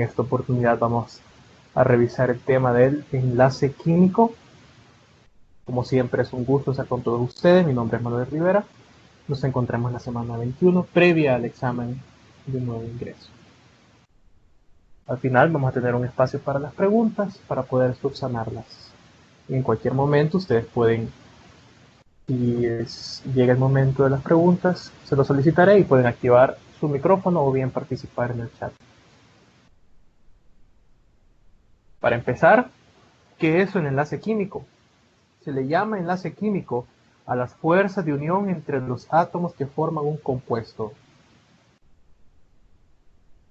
En esta oportunidad vamos a revisar el tema del enlace químico. Como siempre es un gusto estar con todos ustedes. Mi nombre es Manuel Rivera. Nos encontramos en la semana 21, previa al examen de nuevo ingreso. Al final vamos a tener un espacio para las preguntas para poder subsanarlas. Y en cualquier momento ustedes pueden, si llega el momento de las preguntas, se lo solicitaré y pueden activar su micrófono o bien participar en el chat. Para empezar, ¿qué es un enlace químico? Se le llama enlace químico a las fuerzas de unión entre los átomos que forman un compuesto.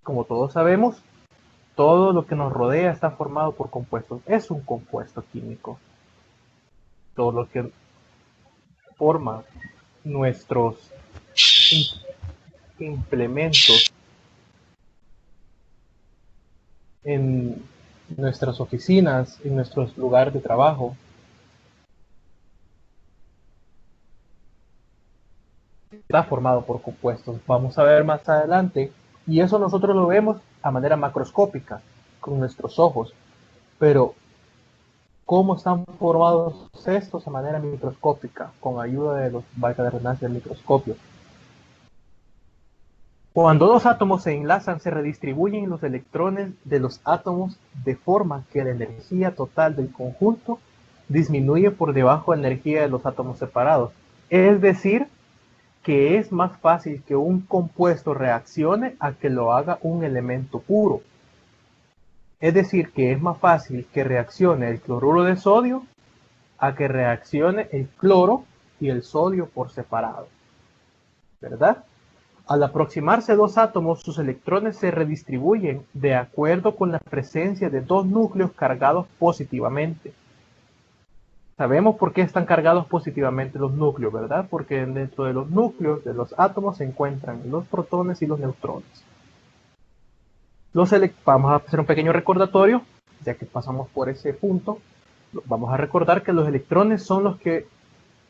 Como todos sabemos, todo lo que nos rodea está formado por compuestos. Es un compuesto químico. Todo lo que forma nuestros implementos en nuestras oficinas, en nuestros lugares de trabajo, está formado por compuestos. Vamos a ver más adelante. Y eso nosotros lo vemos a manera macroscópica, con nuestros ojos. Pero cómo están formados estos de manera microscópica, con ayuda de los, valga la redundancia, del microscopio. Cuando dos átomos se enlazan, se redistribuyen los electrones de los átomos de forma que la energía total del conjunto disminuye por debajo de la energía de los átomos separados. Es decir, que es más fácil que un compuesto reaccione a que lo haga un elemento puro. Es decir, que es más fácil que reaccione el cloruro de sodio a que reaccione el cloro y el sodio por separado, ¿verdad? Al aproximarse dos átomos, sus electrones se redistribuyen de acuerdo con la presencia de dos núcleos cargados positivamente. Sabemos por qué están cargados positivamente los núcleos, ¿verdad? Porque dentro de los núcleos de los átomos se encuentran los protones y los neutrones. Vamos a hacer un pequeño recordatorio, ya que pasamos por ese punto. Vamos a recordar que los electrones son los que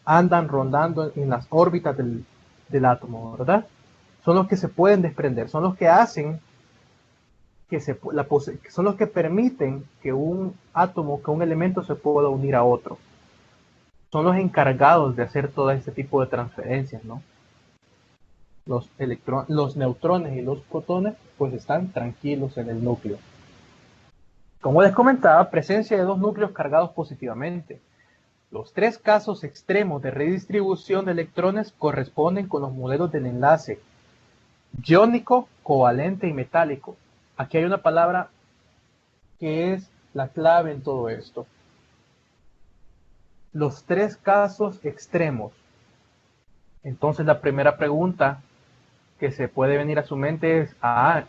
andan rondando en las órbitas del átomo, ¿verdad? Son los que se pueden desprender, son los que hacen que son los que permiten que un átomo, que un elemento se pueda unir a otro. Son los encargados de hacer todo este tipo de transferencias, ¿no? Los neutrones y los protones pues están tranquilos en el núcleo. Como les comentaba, presencia de dos núcleos cargados positivamente. Los tres casos extremos de redistribución de electrones corresponden con los modelos del enlace iónico, covalente y metálico. Aquí hay una palabra que es la clave en todo esto. Los tres casos extremos. Entonces la primera pregunta que se puede venir a su mente es,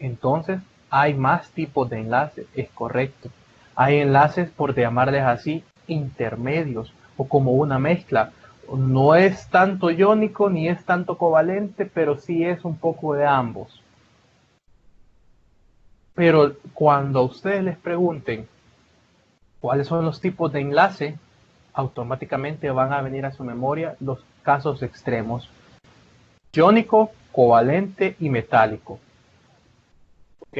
entonces hay más tipos de enlaces. Es correcto. Hay enlaces, por llamarles así, intermedios o como una mezcla. No es tanto iónico ni es tanto covalente, pero sí es un poco de ambos. Pero cuando a ustedes les pregunten cuáles son los tipos de enlace, automáticamente van a venir a su memoria los casos extremos: iónico, covalente y metálico. ¿Ok?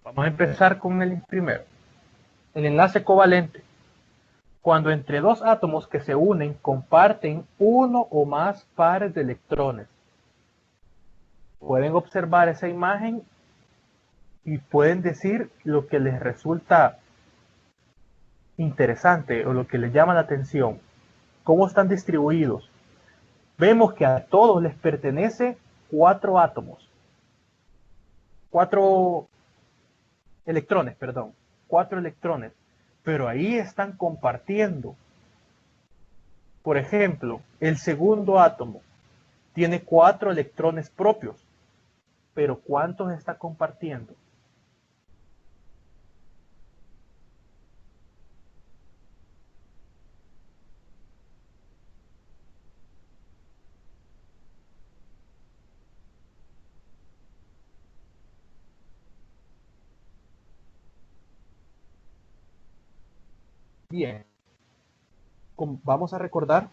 Vamos a empezar con el primero. El enlace covalente. Cuando entre dos átomos que se unen comparten uno o más pares de electrones. Pueden observar esa imagen y pueden decir lo que les resulta interesante o lo que les llama la atención. ¿Cómo están distribuidos? Vemos que a todos les pertenece 4 átomos. 4 electrones, perdón. 4 electrones. Pero ahí están compartiendo. Por ejemplo, el segundo átomo tiene 4 electrones propios. Pero ¿cuántos está compartiendo? Bien, vamos a recordar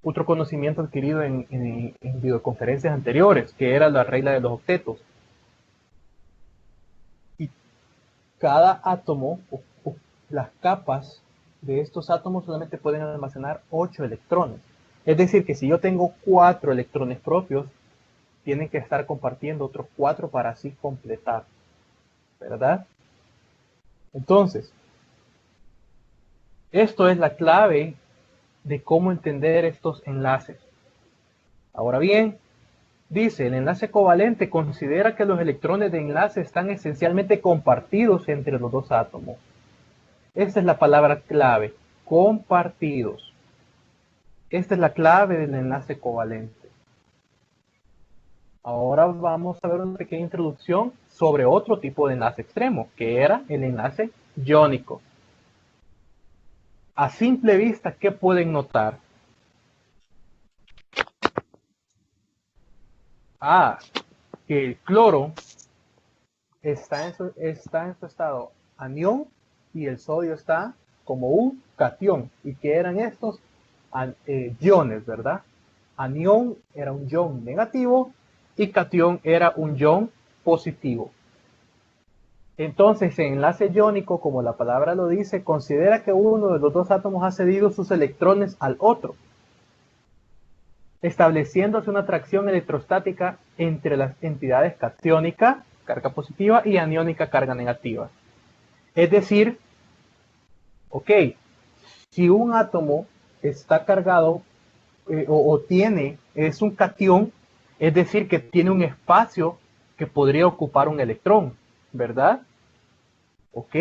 otro conocimiento adquirido en videoconferencias anteriores, que era la regla de los octetos. Y cada átomo, o las capas de estos átomos solamente pueden almacenar 8 electrones. Es decir, que si yo tengo 4 electrones propios, tienen que estar compartiendo otros 4 para así completar, ¿verdad? Entonces, esto es la clave de cómo entender estos enlaces. Ahora bien, dice, el enlace covalente considera que los electrones de enlace están esencialmente compartidos entre los dos átomos. Esta es la palabra clave, compartidos. Esta es la clave del enlace covalente. Ahora vamos a ver una pequeña introducción sobre otro tipo de enlace extremo, que era el enlace iónico. A simple vista, ¿qué pueden notar? Que el cloro está en su estado anión y el sodio está como un catión. ¿Y qué eran estos? Iones, ¿verdad? Anión era un ion negativo y catión era un ion positivo. Entonces, el enlace iónico, como la palabra lo dice, considera que uno de los dos átomos ha cedido sus electrones al otro, estableciéndose una atracción electrostática entre las entidades catiónica, carga positiva, y aniónica, carga negativa. Es decir, ok, si un átomo está cargado es un catión, es decir, que tiene un espacio que podría ocupar un electrón, ¿verdad? Ok,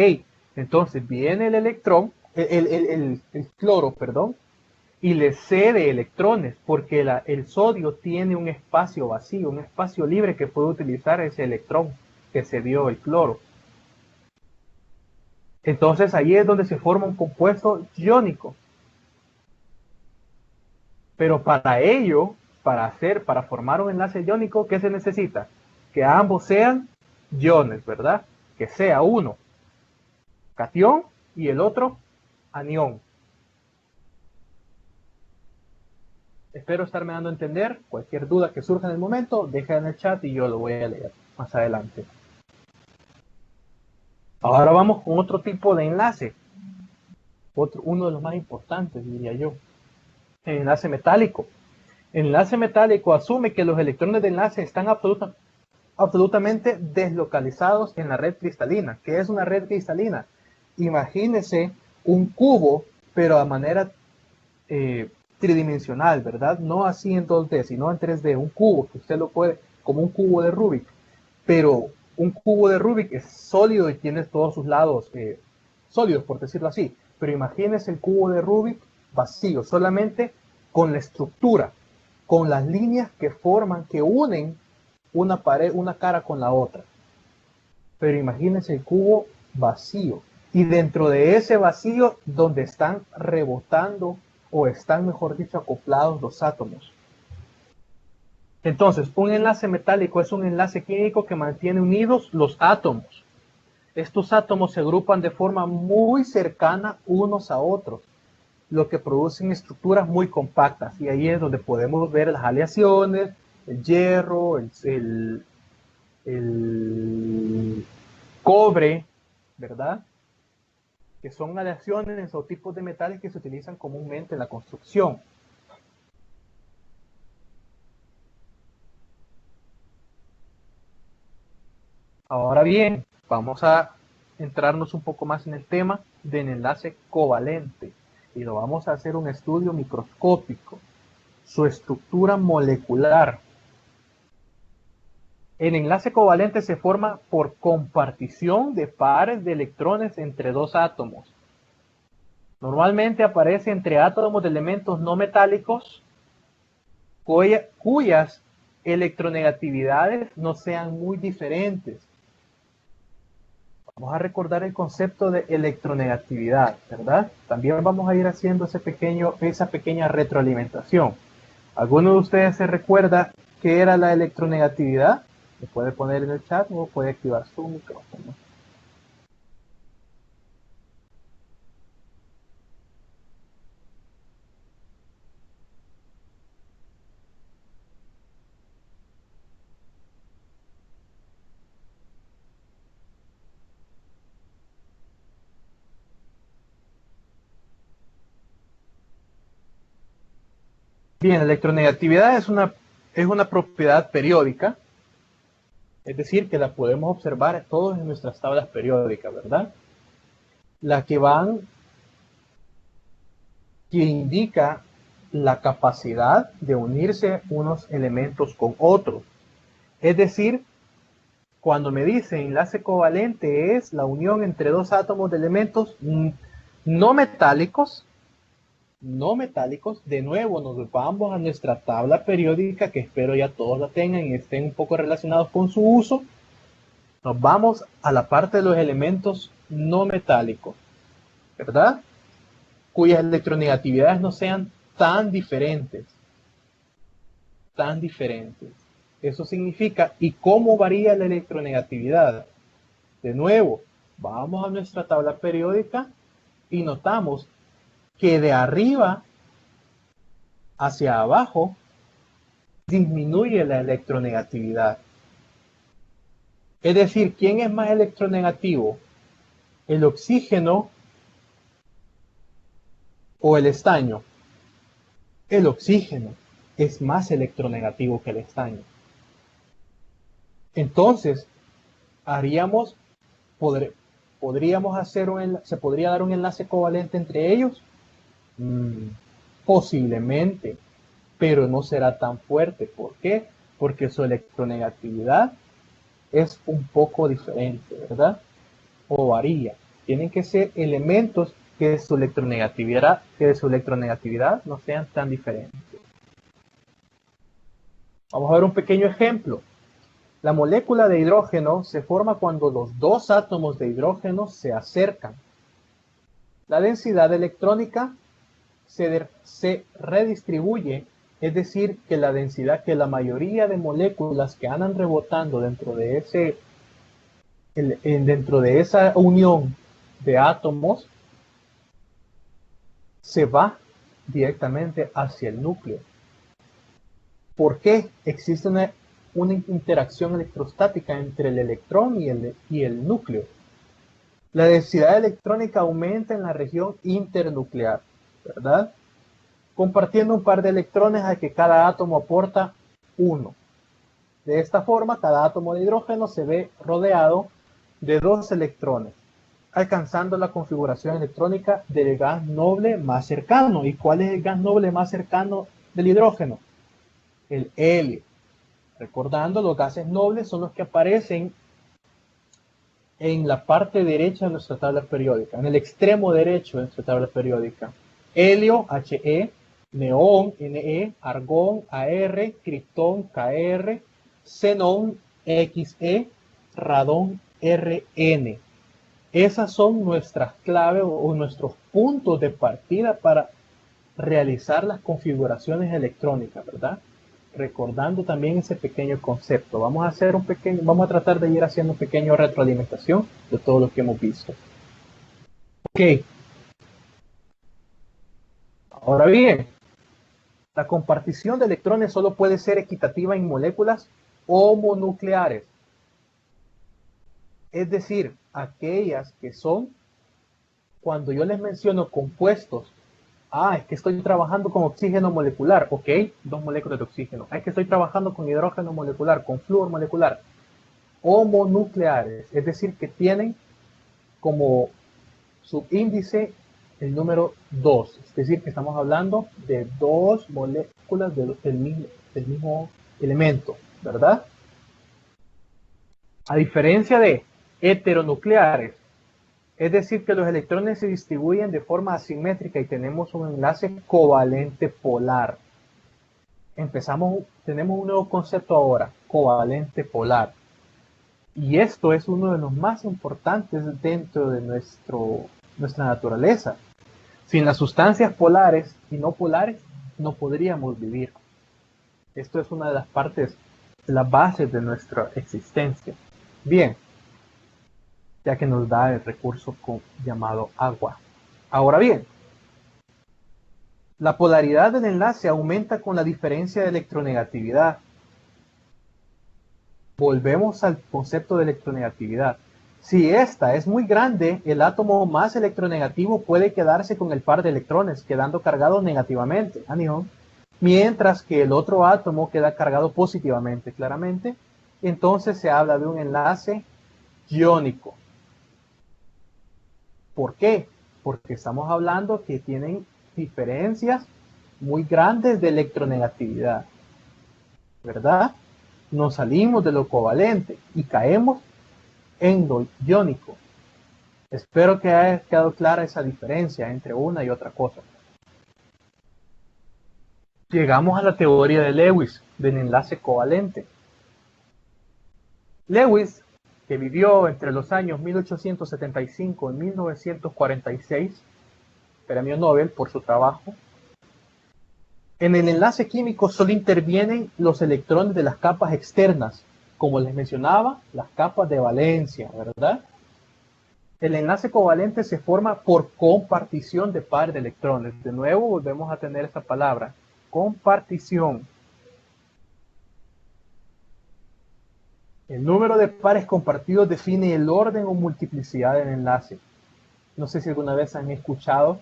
entonces viene el electrón, el cloro, perdón, y le cede electrones, porque el sodio tiene un espacio vacío, un espacio libre que puede utilizar ese electrón que cedió el cloro. Entonces ahí es donde se forma un compuesto iónico. Pero para ello, para formar un enlace iónico, ¿qué se necesita? Que ambos sean iones, ¿verdad? Que sea uno catión y el otro anión. Espero estarme dando a entender. Cualquier duda que surja en el momento, deja en el chat y yo lo voy a leer más adelante. Ahora vamos con otro tipo de enlace. Uno de los más importantes, diría yo. El enlace metálico. El enlace metálico asume que los electrones de enlace están absolutamente deslocalizados en la red cristalina. ¿Qué es una red cristalina? Imagínese un cubo, pero a manera tridimensional, ¿verdad? No así en 2D, sino en 3D. Un cubo que usted lo puede, como un cubo de Rubik. Pero un cubo de Rubik es sólido y tiene todos sus lados sólidos, por decirlo así. Pero imagínese el cubo de Rubik vacío, solamente con la estructura, con las líneas que forman, que unen una pared, una cara con la otra. Pero imagínense el cubo vacío. Y dentro de ese vacío, donde están rebotando, o están, mejor dicho, acoplados los átomos. Entonces, un enlace metálico es un enlace químico que mantiene unidos los átomos. Estos átomos se agrupan de forma muy cercana unos a otros, lo que producen estructuras muy compactas. Y ahí es donde podemos ver las aleaciones, el hierro, el cobre, ¿verdad? Que son aleaciones o tipos de metales que se utilizan comúnmente en la construcción. Ahora bien, vamos a entrarnos un poco más en el tema del enlace covalente y lo vamos a hacer un estudio microscópico, su estructura molecular. El enlace covalente se forma por compartición de pares de electrones entre dos átomos. Normalmente aparece entre átomos de elementos no metálicos cuyas electronegatividades no sean muy diferentes. Vamos a recordar el concepto de electronegatividad, ¿verdad? También vamos a ir haciendo esa pequeña retroalimentación. ¿Alguno de ustedes se recuerda qué era la electronegatividad? ¿Me puede poner en el chat o puede activar su micrófono? Bien, la electronegatividad es una propiedad periódica, es decir, que la podemos observar todos en nuestras tablas periódicas, ¿verdad? La que indica la capacidad de unirse unos elementos con otros. Es decir, cuando me dice enlace covalente es la unión entre dos átomos de elementos no metálicos, de nuevo nos vamos a nuestra tabla periódica, que espero ya todos la tengan y estén un poco relacionados con su uso. Nos vamos a la parte de los elementos no metálicos, ¿verdad? Cuyas electronegatividades no sean tan diferentes. Eso significa, ¿y cómo varía la electronegatividad? De nuevo, vamos a nuestra tabla periódica y notamos que de arriba hacia abajo disminuye la electronegatividad. Es decir, ¿quién es más electronegativo? ¿El oxígeno o el estaño? El oxígeno es más electronegativo que el estaño. Entonces, ¿se podría dar un enlace covalente entre ellos? Posiblemente, pero no será tan fuerte. ¿Por qué? Porque su electronegatividad es un poco diferente, ¿verdad? O varía. Tienen que ser elementos que de su electronegatividad no sean tan diferentes. Vamos a ver un pequeño ejemplo. La molécula de hidrógeno se forma cuando los dos átomos de hidrógeno se acercan. La densidad electrónica se redistribuye, es decir, que la densidad, que la mayoría de moléculas que andan rebotando dentro de esa unión de átomos se va directamente hacia el núcleo. ¿Por qué? Existe una interacción electrostática entre el electrón y el núcleo. La densidad electrónica aumenta en la región internuclear, ¿verdad? Compartiendo un par de electrones a que cada átomo aporta uno. De esta forma, cada átomo de hidrógeno se ve rodeado de dos electrones, alcanzando la configuración electrónica del gas noble más cercano. ¿Y cuál es el gas noble más cercano del hidrógeno? El helio. Recordando, los gases nobles son los que aparecen en la parte derecha de nuestra tabla periódica, en el extremo derecho de nuestra tabla periódica. Helio, He, neón, Ne, argón, Ar, criptón, Kr, xenón, Xe, radón, Rn. Esas son nuestras claves o nuestros puntos de partida para realizar las configuraciones electrónicas, ¿verdad? Recordando también ese pequeño concepto. Vamos a tratar de ir haciendo un pequeño retroalimentación de todo lo que hemos visto. Ok. Ahora bien, la compartición de electrones solo puede ser equitativa en moléculas homonucleares. Es decir, aquellas que son, cuando yo les menciono compuestos, es que estoy trabajando con oxígeno molecular, ok, 2 moléculas de oxígeno. Es que estoy trabajando con hidrógeno molecular, con flúor molecular. Homonucleares, es decir, que tienen como subíndice el número 2. Es decir, que estamos hablando de 2 moléculas del mismo elemento, ¿verdad? A diferencia de heteronucleares, es decir, que los electrones se distribuyen de forma asimétrica y tenemos un enlace covalente polar. Tenemos un nuevo concepto ahora, covalente polar. Y esto es uno de los más importantes dentro de nuestra naturaleza. Sin las sustancias polares y no polares, no podríamos vivir. Esto es una de las partes, de las bases de nuestra existencia. Bien, ya que nos da el recurso llamado agua. Ahora bien, la polaridad del enlace aumenta con la diferencia de electronegatividad. Volvemos al concepto de electronegatividad. Si esta es muy grande, el átomo más electronegativo puede quedarse con el par de electrones, quedando cargado negativamente, anión, mientras que el otro átomo queda cargado positivamente, claramente. Entonces se habla de un enlace iónico. ¿Por qué? Porque estamos hablando que tienen diferencias muy grandes de electronegatividad, ¿verdad? Nos salimos de lo covalente y caemos en lo iónico. Espero que haya quedado clara esa diferencia entre una y otra cosa. Llegamos a la teoría de Lewis, del enlace covalente. Lewis, que vivió entre los años 1875 y 1946, premio Nobel por su trabajo, en el enlace químico solo intervienen los electrones de las capas externas, como les mencionaba, las capas de valencia, ¿verdad? El enlace covalente se forma por compartición de pares de electrones. De nuevo volvemos a tener esta palabra, compartición. El número de pares compartidos define el orden o multiplicidad del enlace. No sé si alguna vez han escuchado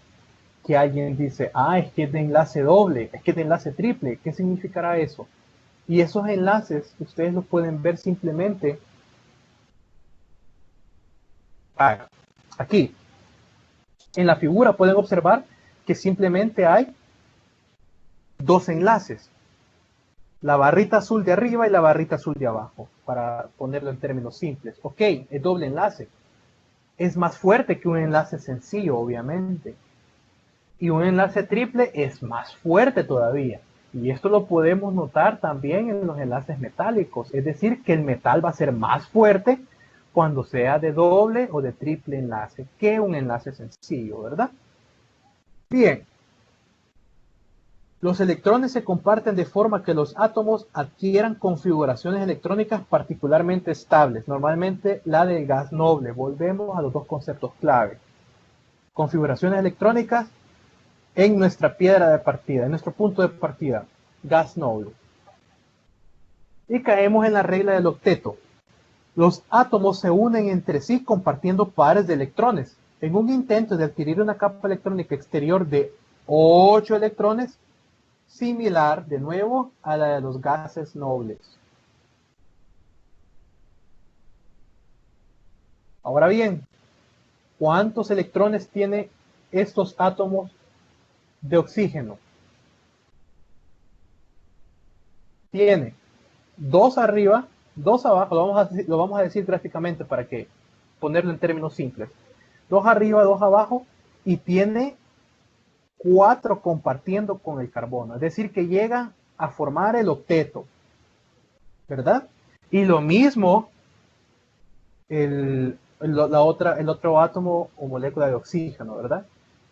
que alguien dice, es que es de enlace doble, es que es de enlace triple. ¿Qué significará eso? Y esos enlaces ustedes los pueden ver simplemente aquí. En la figura pueden observar que simplemente hay dos enlaces. La barrita azul de arriba y la barrita azul de abajo, para ponerlo en términos simples. Ok, es doble enlace. Es más fuerte que un enlace sencillo, obviamente. Y un enlace triple es más fuerte todavía. Y esto lo podemos notar también en los enlaces metálicos. Es decir, que el metal va a ser más fuerte cuando sea de doble o de triple enlace que un enlace sencillo, ¿verdad? Bien. Los electrones se comparten de forma que los átomos adquieran configuraciones electrónicas particularmente estables, normalmente la del gas noble. Volvemos a los dos conceptos clave. Configuraciones electrónicas en nuestra piedra de partida, en nuestro punto de partida, gas noble. Y caemos en la regla del octeto. Los átomos se unen entre sí compartiendo pares de electrones. En un intento de adquirir una capa electrónica exterior de 8 electrones, similar de nuevo a la de los gases nobles. Ahora bien, ¿cuántos electrones tiene estos átomos de oxígeno? Tiene 2 arriba, 2 abajo, lo vamos a decir gráficamente para que ponerlo en términos simples. 2 arriba, 2 abajo, y tiene 4 compartiendo con el carbono, es decir, que llega a formar el octeto, ¿verdad? Y lo mismo el otro átomo o molécula de oxígeno, ¿verdad?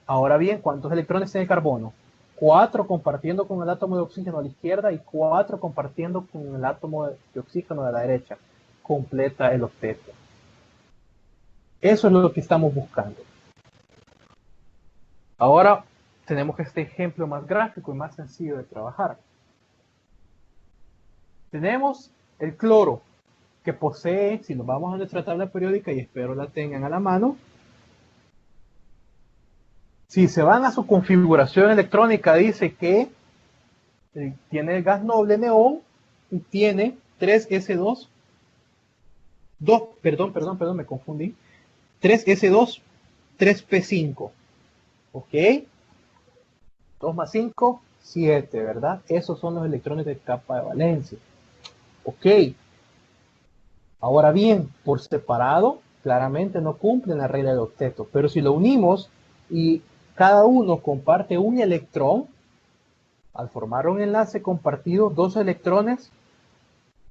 Ahora bien, ¿cuántos electrones tiene el carbono? 4 compartiendo con el átomo de oxígeno a la izquierda y 4 compartiendo con el átomo de oxígeno a la derecha. Completa el octeto. Eso es lo que estamos buscando. Ahora tenemos este ejemplo más gráfico y más sencillo de trabajar. Tenemos el cloro, que posee, si nos vamos a nuestra tabla periódica, y espero la tengan a la mano, si se van a su configuración electrónica, dice que tiene el gas noble neón y tiene 3S2, perdón, me confundí, 3S2, 3P5, ¿ok? 2 más 5, 7, ¿verdad? Esos son los electrones de capa de valencia, ¿ok? Ahora bien, por separado, claramente no cumplen la regla del octeto, pero si lo unimos y cada uno comparte un electrón, al formar un enlace compartido, 2 electrones,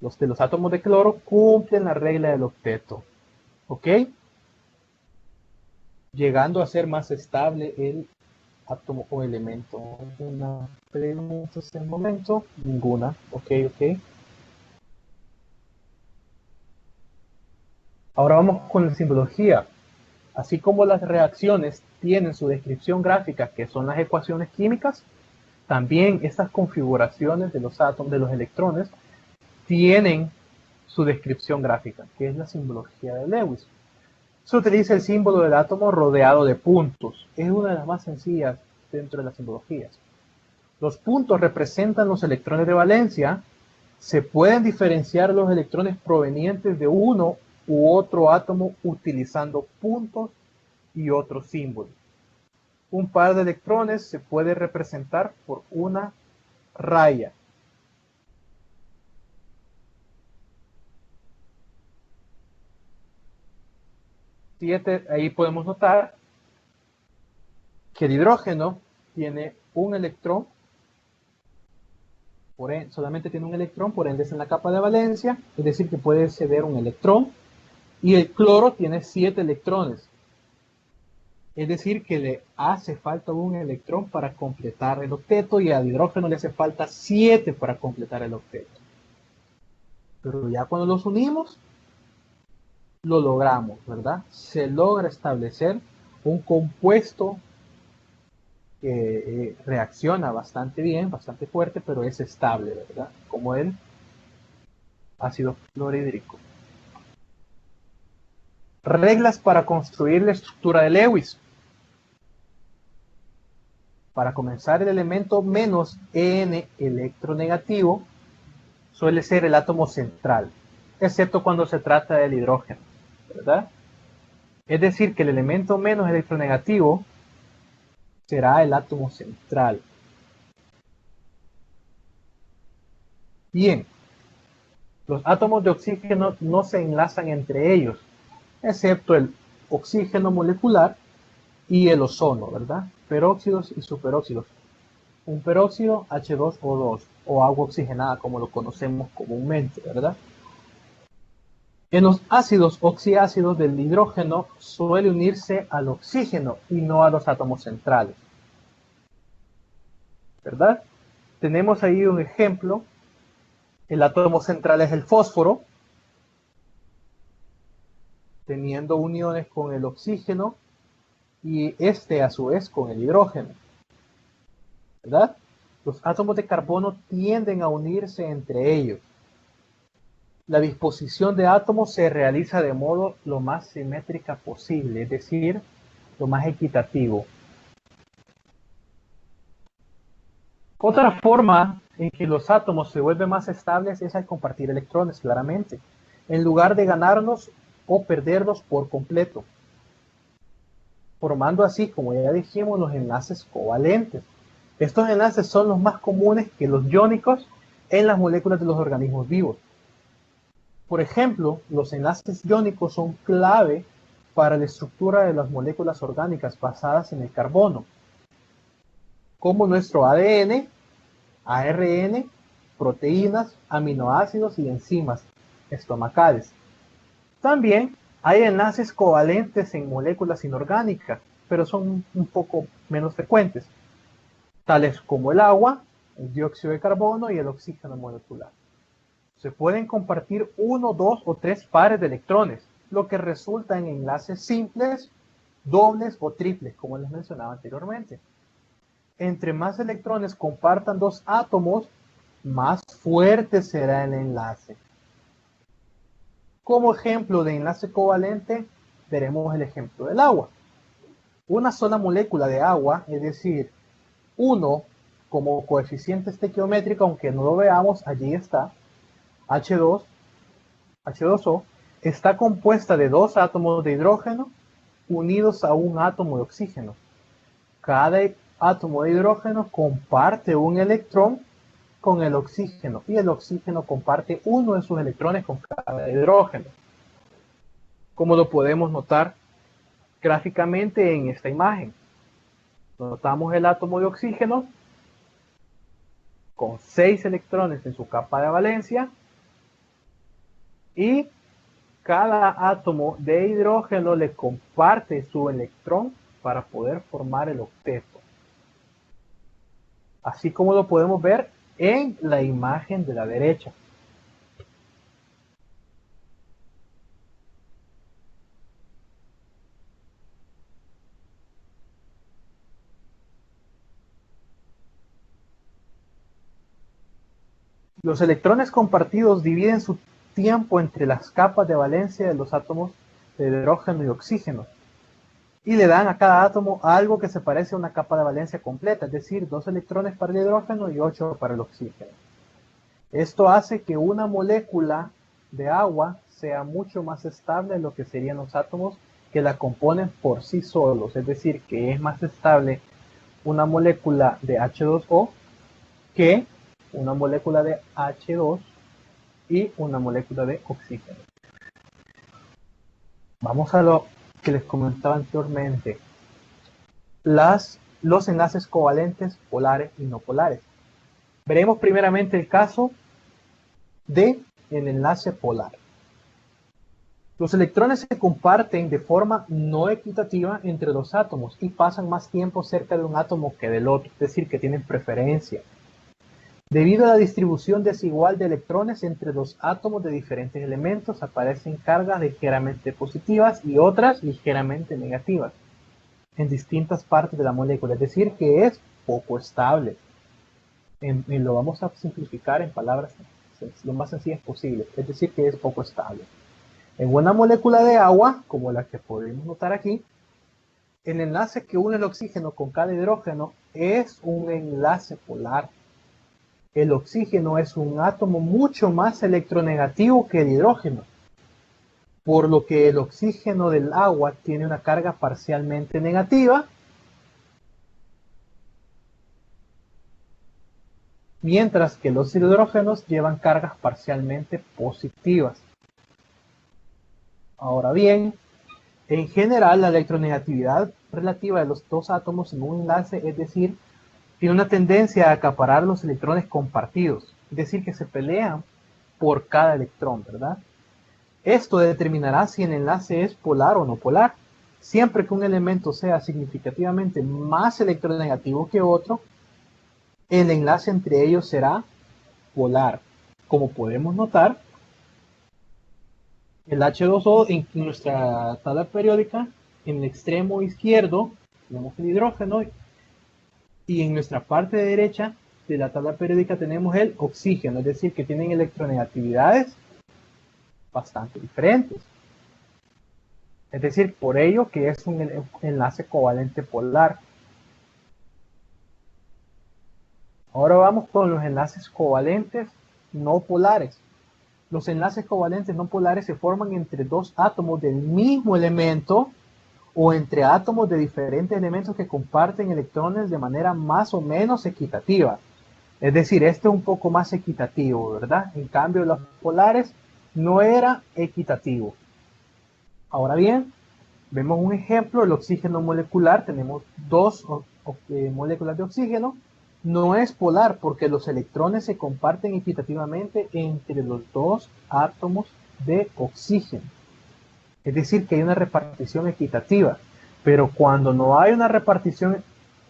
los de los átomos de cloro, cumplen la regla del octeto, ¿ok? Llegando a ser más estable el átomo o elemento. ¿Una pregunta en el momento? Ninguna, ok. Ahora vamos con la simbología. Así como las reacciones tienen su descripción gráfica, que son las ecuaciones químicas, también estas configuraciones de los átomos, de los electrones, tienen su descripción gráfica, que es la simbología de Lewis. Se utiliza el símbolo del átomo rodeado de puntos. Es una de las más sencillas dentro de las simbologías. Los puntos representan los electrones de valencia. Se pueden diferenciar los electrones provenientes de uno u otro átomo utilizando puntos y otros símbolos. Un par de electrones se puede representar por una raya. Ahí podemos notar que el hidrógeno tiene un electrón, solamente tiene un electrón, por ende es en la capa de valencia, es decir que puede ceder un electrón, y el cloro tiene 7 electrones, es decir que le hace falta un electrón para completar el octeto, y al hidrógeno le hace falta 7 para completar el octeto. Pero ya cuando los unimos, lo logramos, ¿verdad? Se logra establecer un compuesto que reacciona bastante bien, bastante fuerte, pero es estable, ¿verdad? Como el ácido clorhídrico. Reglas para construir la estructura de Lewis. Para comenzar, el elemento menos En electronegativo suele ser el átomo central, excepto cuando se trata del hidrógeno, ¿verdad? Es decir, que el elemento menos electronegativo será el átomo central. Bien, los átomos de oxígeno no se enlazan entre ellos, excepto el oxígeno molecular y el ozono, ¿verdad? Peróxidos y superóxidos. Un peróxido H2O2 o agua oxigenada, como lo conocemos comúnmente, ¿verdad? En los ácidos oxiácidos del hidrógeno suele unirse al oxígeno y no a los átomos centrales, ¿verdad? Tenemos ahí un ejemplo. El átomo central es el fósforo, teniendo uniones con el oxígeno y este a su vez con el hidrógeno, ¿verdad? Los átomos de carbono tienden a unirse entre ellos. La disposición de átomos se realiza de modo lo más simétrica posible, es decir, lo más equitativo. Otra forma en que los átomos se vuelven más estables es al compartir electrones, claramente, en lugar de ganarlos o perderlos por completo, formando así, como ya dijimos, los enlaces covalentes. Estos enlaces son los más comunes que los iónicos en las moléculas de los organismos vivos. Por ejemplo, los enlaces iónicos son clave para la estructura de las moléculas orgánicas basadas en el carbono, como nuestro ADN, ARN, proteínas, aminoácidos y enzimas estomacales. También hay enlaces covalentes en moléculas inorgánicas, pero son un poco menos frecuentes, tales como el agua, el dióxido de carbono y el oxígeno molecular. Se pueden compartir 1, 2 o 3 pares de electrones, lo que resulta en enlaces simples, dobles o triples, como les mencionaba anteriormente. Entre más electrones compartan dos átomos, más fuerte será el enlace. Como ejemplo de enlace covalente, veremos el ejemplo del agua. Una sola molécula de agua, es decir, 1 como coeficiente estequiométrico, aunque no lo veamos, allí está, H2O, está compuesta de 2 átomos de hidrógeno unidos a un átomo de oxígeno. Cada átomo de hidrógeno comparte un electrón con el oxígeno y el oxígeno comparte uno de sus electrones con cada hidrógeno, como lo podemos notar gráficamente en esta imagen. Notamos el átomo de oxígeno con 6 electrones en su capa de valencia y cada átomo de hidrógeno le comparte su electrón para poder formar el octeto. Así como lo podemos ver en la imagen de la derecha. Los electrones compartidos dividen su tiempo entre las capas de valencia de los átomos de hidrógeno y oxígeno. y le dan a cada átomo algo que se parece a una capa de valencia completa, es decir, 2 electrones para el hidrógeno y 8 para el oxígeno. Esto hace que una molécula de agua sea mucho más estable de lo que serían los átomos que la componen por sí solos, es decir, que es más estable una molécula de H2O que una molécula de H2 y una molécula de oxígeno. Vamos a lo que les comentaba anteriormente, los enlaces covalentes polares y no polares. Veremos primeramente el caso del enlace polar. Los electrones se comparten de forma no equitativa entre los átomos y pasan más tiempo cerca de un átomo que del otro, es decir, que tienen preferencia. Debido a la distribución desigual de electrones entre los átomos de diferentes elementos, aparecen cargas ligeramente positivas y otras ligeramente negativas en distintas partes de la molécula, es decir, que es poco estable. Lo vamos a simplificar en palabras lo más sencillas posible, es decir, que es poco estable. En una molécula de agua, como la que podemos notar aquí, el enlace que une el oxígeno con cada hidrógeno es un enlace polar. El oxígeno es un átomo mucho más electronegativo que el hidrógeno, por lo que el oxígeno del agua tiene una carga parcialmente negativa, mientras que los hidrógenos llevan cargas parcialmente positivas. Ahora bien, en general la electronegatividad relativa de los dos átomos en un enlace, es decir, tiene una tendencia a acaparar los electrones compartidos, es decir, que se pelean por cada electrón, ¿verdad? Esto determinará si el enlace es polar o no polar. Siempre que un elemento sea significativamente más electronegativo que otro, el enlace entre ellos será polar. Como podemos notar, el H2O en nuestra tabla periódica, en el extremo izquierdo tenemos el hidrógeno y en nuestra parte derecha de la tabla periódica tenemos el oxígeno, es decir, que tienen electronegatividades bastante diferentes. Es decir, por ello que es un enlace covalente polar. Ahora vamos con los enlaces covalentes no polares. Los enlaces covalentes no polares se forman entre dos átomos del mismo elemento o entre átomos de diferentes elementos que comparten electrones de manera más o menos equitativa. Es decir, este es un poco más equitativo, ¿verdad? En cambio, los polares no era equitativo. Ahora bien, vemos un ejemplo, el oxígeno molecular, tenemos dos moléculas de oxígeno, no es polar porque los electrones se comparten equitativamente entre los dos átomos de oxígeno. Es decir, que hay una repartición equitativa, pero cuando no hay una repartición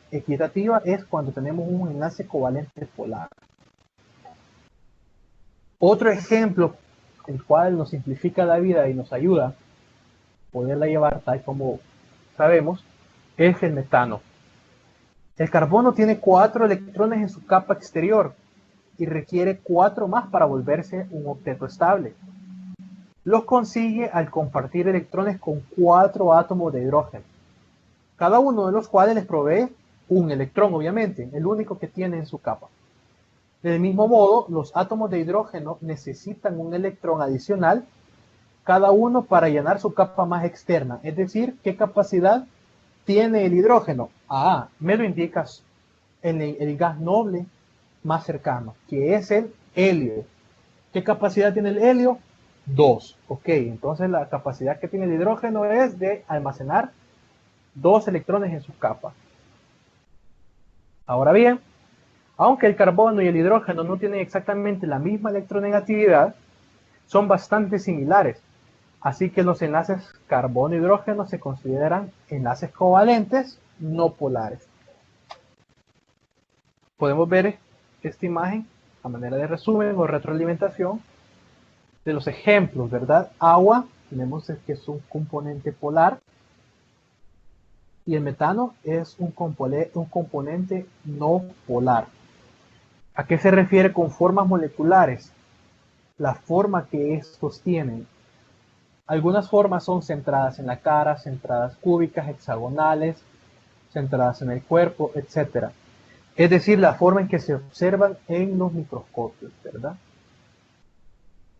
equitativa es cuando tenemos un enlace covalente polar. Otro ejemplo, el cual nos simplifica la vida y nos ayuda a poderla llevar tal como sabemos, es el metano. El carbono tiene 4 electrones en su capa exterior y requiere 4 más para volverse un octeto estable. Los consigue al compartir electrones con 4 átomos de hidrógeno, cada uno de los cuales les provee un electrón, obviamente, el único que tiene en su capa. Del mismo modo, los átomos de hidrógeno necesitan un electrón adicional, cada uno para llenar su capa más externa, es decir, ¿qué capacidad tiene el hidrógeno? Me lo indicas en el gas noble más cercano, que es el helio. ¿Qué capacidad tiene el helio? 2. Ok, entonces la capacidad que tiene el hidrógeno es de almacenar 2 electrones en su capa. Ahora bien, aunque el carbono y el hidrógeno no tienen exactamente la misma electronegatividad, son bastante similares. Así que los enlaces carbono-hidrógeno se consideran enlaces covalentes no polares. Podemos ver esta imagen a manera de resumen o retroalimentación de los ejemplos, ¿verdad? Agua, tenemos que es un componente polar y el metano es un componente no polar. ¿A qué se refiere con formas moleculares? La forma que estos tienen. Algunas formas son centradas en la cara, centradas cúbicas, hexagonales, centradas en el cuerpo, etc. Es decir, la forma en que se observan en los microscopios, ¿verdad?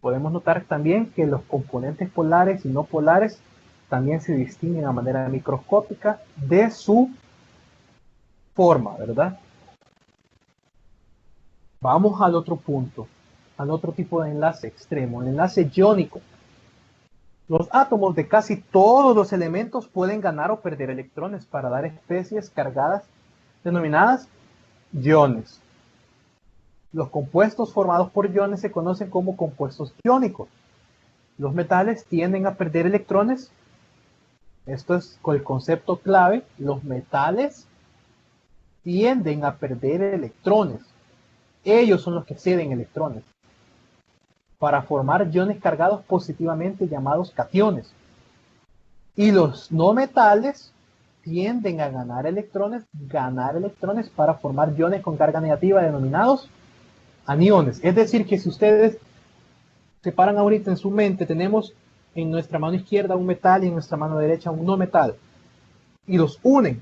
Podemos notar también que los componentes polares y no polares también se distinguen a manera microscópica de su forma, ¿verdad? Vamos al otro punto, al otro tipo de enlace extremo, el enlace iónico. Los átomos de casi todos los elementos pueden ganar o perder electrones para dar especies cargadas denominadas iones. Los compuestos formados por iones se conocen como compuestos iónicos. Los metales tienden a perder electrones. Esto es con el concepto clave. Los metales tienden a perder electrones. Ellos son los que ceden electrones para formar iones cargados positivamente llamados cationes. Y los no metales tienden a ganar electrones para formar iones con carga negativa denominados aniones. Es decir, que si ustedes separan ahorita en su mente, tenemos en nuestra mano izquierda un metal y en nuestra mano derecha un no metal, y los unen,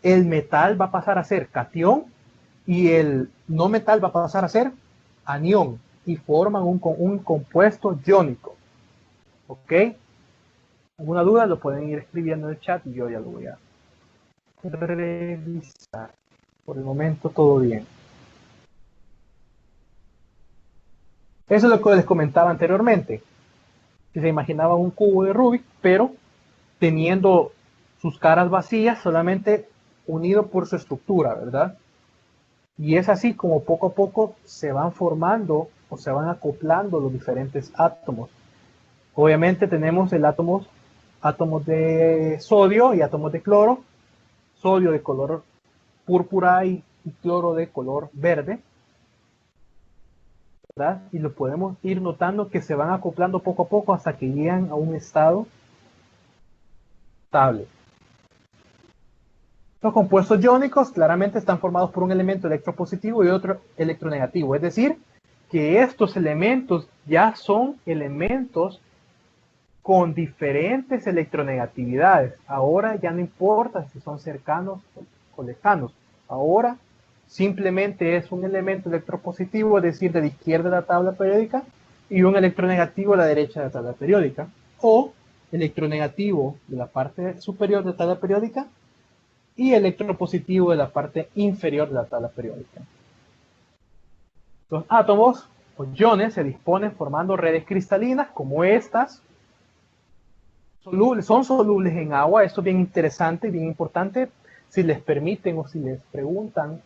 el metal va a pasar a ser cation y el no metal va a pasar a ser anión, y forman un compuesto iónico. ¿Ok? ¿Alguna duda? Lo pueden ir escribiendo en el chat y yo ya lo voy a revisar. Por el momento todo bien. Eso es lo que les comentaba anteriormente. Si se imaginaba un cubo de Rubik, pero teniendo sus caras vacías, solamente unido por su estructura, ¿verdad? Y es así como poco a poco se van formando o se van acoplando los diferentes átomos. Obviamente tenemos átomos de sodio y átomos de cloro. Sodio de color púrpura y cloro de color verde, ¿verdad? Y lo podemos ir notando que se van acoplando poco a poco hasta que llegan a un estado estable. Los compuestos iónicos claramente están formados por un elemento electropositivo y otro electronegativo, es decir, que estos elementos ya son elementos con diferentes electronegatividades. Ahora ya no importa si son cercanos o lejanos. Ahora simplemente es un elemento electropositivo, es decir, de la izquierda de la tabla periódica, y un electronegativo a la derecha de la tabla periódica, o electronegativo de la parte superior de la tabla periódica y electropositivo de la parte inferior de la tabla periódica. Los átomos o iones se disponen formando redes cristalinas como estas. Son solubles en agua. Esto es bien interesante y bien importante si les permiten o si les preguntan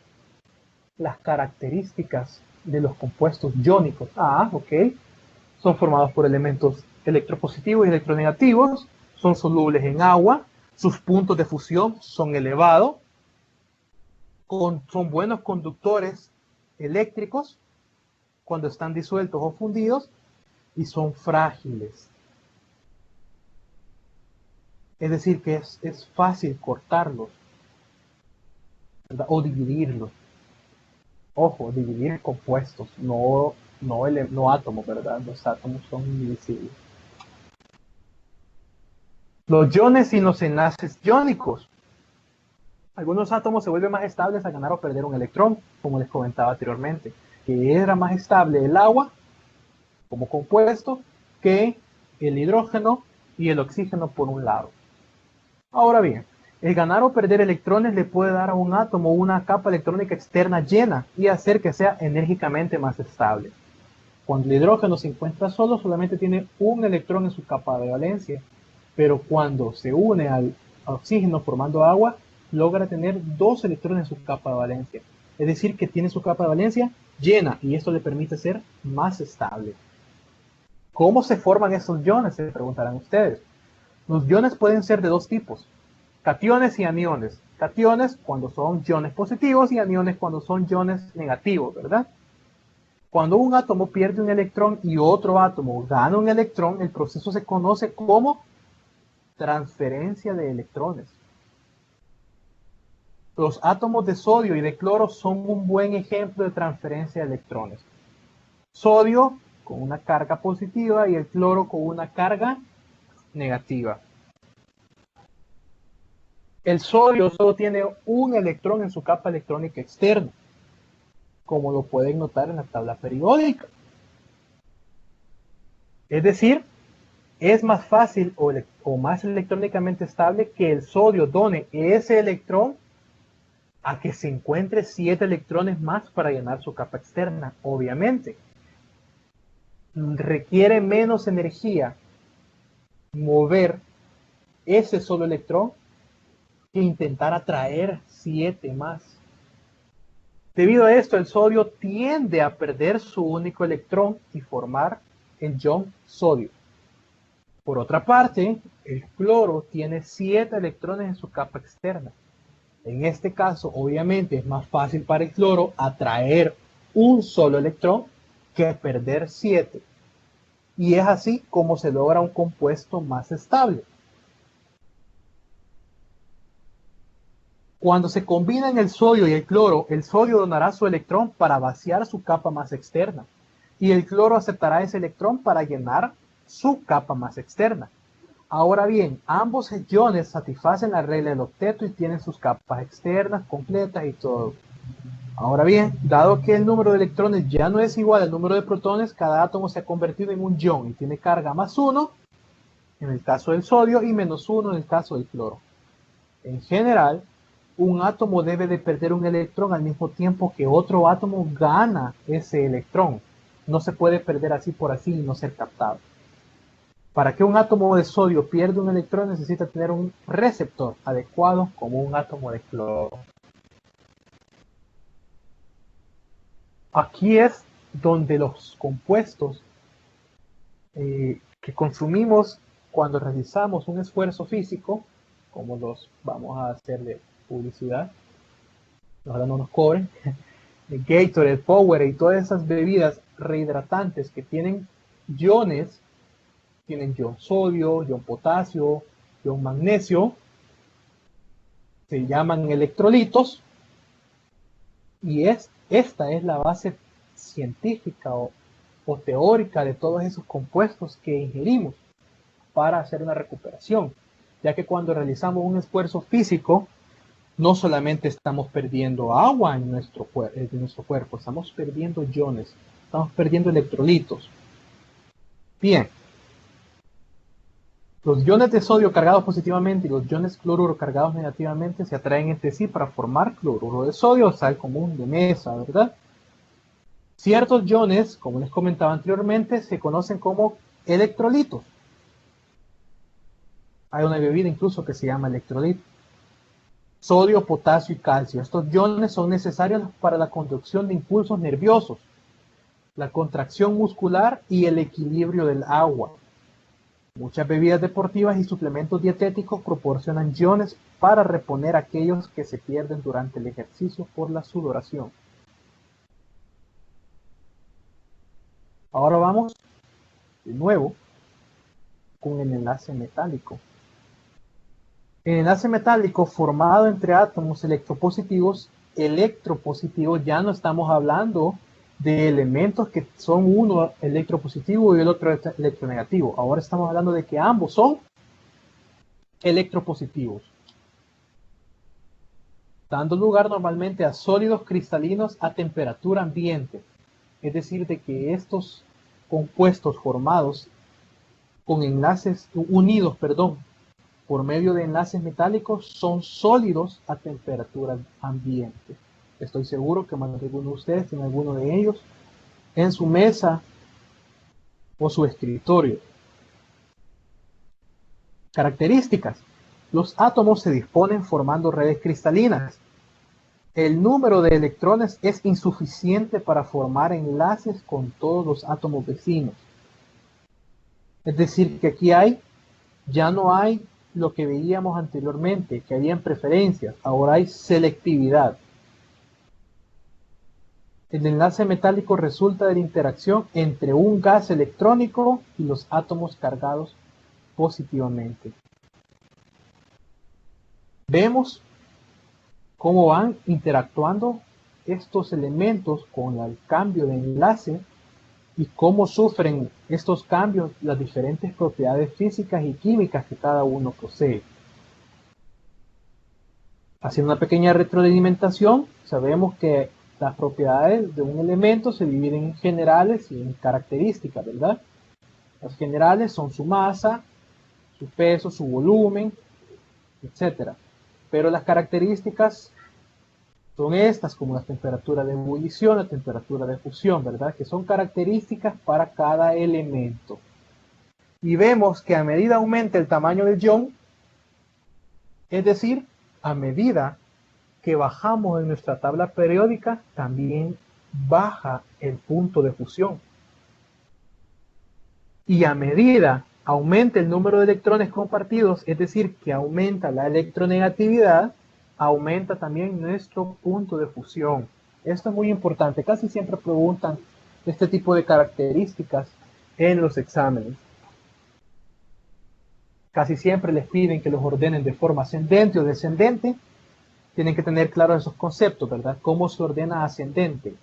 las características de los compuestos iónicos. Ok. Son formados por elementos electropositivos y electronegativos. Son solubles en agua. Sus puntos de fusión son elevados. Son buenos conductores eléctricos cuando están disueltos o fundidos, y son frágiles. Es decir, que es fácil cortarlos, ¿verdad? O dividirlos. Ojo, dividir compuestos, no átomos, ¿verdad? Los átomos son indivisibles. Los iones y los enlaces iónicos. Algunos átomos se vuelven más estables al ganar o perder un electrón, como les comentaba anteriormente, que era más estable el agua como compuesto que el hidrógeno y el oxígeno por un lado. Ahora bien, el ganar o perder electrones le puede dar a un átomo una capa electrónica externa llena y hacer que sea enérgicamente más estable. Cuando el hidrógeno se encuentra solo, solamente tiene un electrón en su capa de valencia, pero cuando se une al oxígeno formando agua, logra tener 2 electrones en su capa de valencia. Es decir, que tiene su capa de valencia llena y esto le permite ser más estable. ¿Cómo se forman esos iones? Se preguntarán ustedes. Los iones pueden ser de 2 tipos, cationes y aniones. Cationes cuando son iones positivos y aniones cuando son iones negativos, ¿verdad? Cuando un átomo pierde un electrón y otro átomo gana un electrón, el proceso se conoce como transferencia de electrones. Los átomos de sodio y de cloro son un buen ejemplo de transferencia de electrones. Sodio con una carga positiva y el cloro con una carga negativa. El sodio solo tiene un electrón en su capa electrónica externa, como lo pueden notar en la tabla periódica. Es decir, es más fácil o más electrónicamente estable que el sodio done ese electrón a que se encuentre 7 electrones más para llenar su capa externa. Obviamente, requiere menos energía mover ese solo electrón que intentar atraer 7 más. Debido a esto, el sodio tiende a perder su único electrón y formar el ion sodio. Por otra parte, el cloro tiene 7 electrones en su capa externa. En este caso, obviamente, es más fácil para el cloro atraer un solo electrón que perder 7. Y es así como se logra un compuesto más estable. Cuando se combinan el sodio y el sodio donará su electrón para vaciar su capa más externa y el cloro aceptará ese electrón para llenar su capa más externa. Ahora bien, ambos iones satisfacen la regla del octeto y tienen sus capas externas completas y todo. Ahora bien, dado que el número de electrones ya no es igual al número de protones, cada átomo se ha convertido en un ion y tiene carga más 1 en el caso del sodio y menos 1 en el caso del cloro. En general, un átomo debe de perder un electrón al mismo tiempo que otro átomo gana ese electrón. No se puede perder así por así y no ser captado. Para que un átomo de sodio pierda un electrón necesita tener un receptor adecuado como un átomo de cloro. Aquí es donde los compuestos que consumimos cuando realizamos un esfuerzo físico, como los vamos a hacer de publicidad, ojalá no nos cobren, Gatorade, Powerade y todas esas bebidas rehidratantes que tienen iones, tienen ion sodio, ion potasio, ion magnesio, se llaman electrolitos y esta es la base científica o teórica de todos esos compuestos que ingerimos para hacer una recuperación, ya que cuando realizamos un esfuerzo físico no solamente estamos perdiendo agua en nuestro cuerpo, estamos perdiendo iones, estamos perdiendo electrolitos. Bien, los iones de sodio cargados positivamente y los iones cloruro cargados negativamente se atraen entre sí para formar cloruro de sodio, sal común de mesa, ¿verdad? Ciertos iones, como les comentaba anteriormente, se conocen como electrolitos. Hay una bebida incluso que se llama electrolito. Sodio, potasio y calcio. Estos iones son necesarios para la conducción de impulsos nerviosos, la contracción muscular y el equilibrio del agua. Muchas bebidas deportivas y suplementos dietéticos proporcionan iones para reponer aquellos que se pierden durante el ejercicio por la sudoración. Ahora vamos de nuevo con el enlace metálico. El enlace metálico formado entre átomos electropositivos, ya no estamos hablando de elementos que son uno electropositivo y el otro electronegativo. Ahora estamos hablando de que ambos son electropositivos, dando lugar normalmente a sólidos cristalinos a temperatura ambiente. Es decir, de que estos compuestos formados con enlaces unidos, por medio de enlaces metálicos son sólidos a temperatura ambiente. Estoy seguro que más de alguno de ustedes tiene alguno de ellos en su mesa o su escritorio. Características. Los átomos se disponen formando redes cristalinas. El número de electrones es insuficiente para formar enlaces con todos los átomos vecinos. Es decir, que aquí ya no hay lo que veíamos anteriormente, que habían preferencias, ahora hay selectividad. El enlace metálico resulta de la interacción entre un gas electrónico y los átomos cargados positivamente. Vemos cómo van interactuando estos elementos con el cambio de enlace y cómo sufren estos cambios las diferentes propiedades físicas y químicas que cada uno posee. Haciendo una pequeña retroalimentación, sabemos que las propiedades de un elemento se dividen en generales y en características, ¿verdad? Las generales son su masa, su peso, su volumen, etc. Pero las características son estas, como la temperatura de ebullición, la temperatura de fusión, ¿verdad? Que son características para cada elemento. Y vemos que a medida aumenta el tamaño del ion, es decir, a medida que bajamos en nuestra tabla periódica, también baja el punto de fusión. Y a medida aumenta el número de electrones compartidos, es decir, que aumenta la electronegatividad, aumenta también nuestro punto de fusión. Esto es muy importante. Casi siempre preguntan este tipo de características en los exámenes. Casi siempre les piden que los ordenen de forma ascendente o descendente. Tienen que tener claros esos conceptos, ¿verdad? Cómo se ordena ascendente,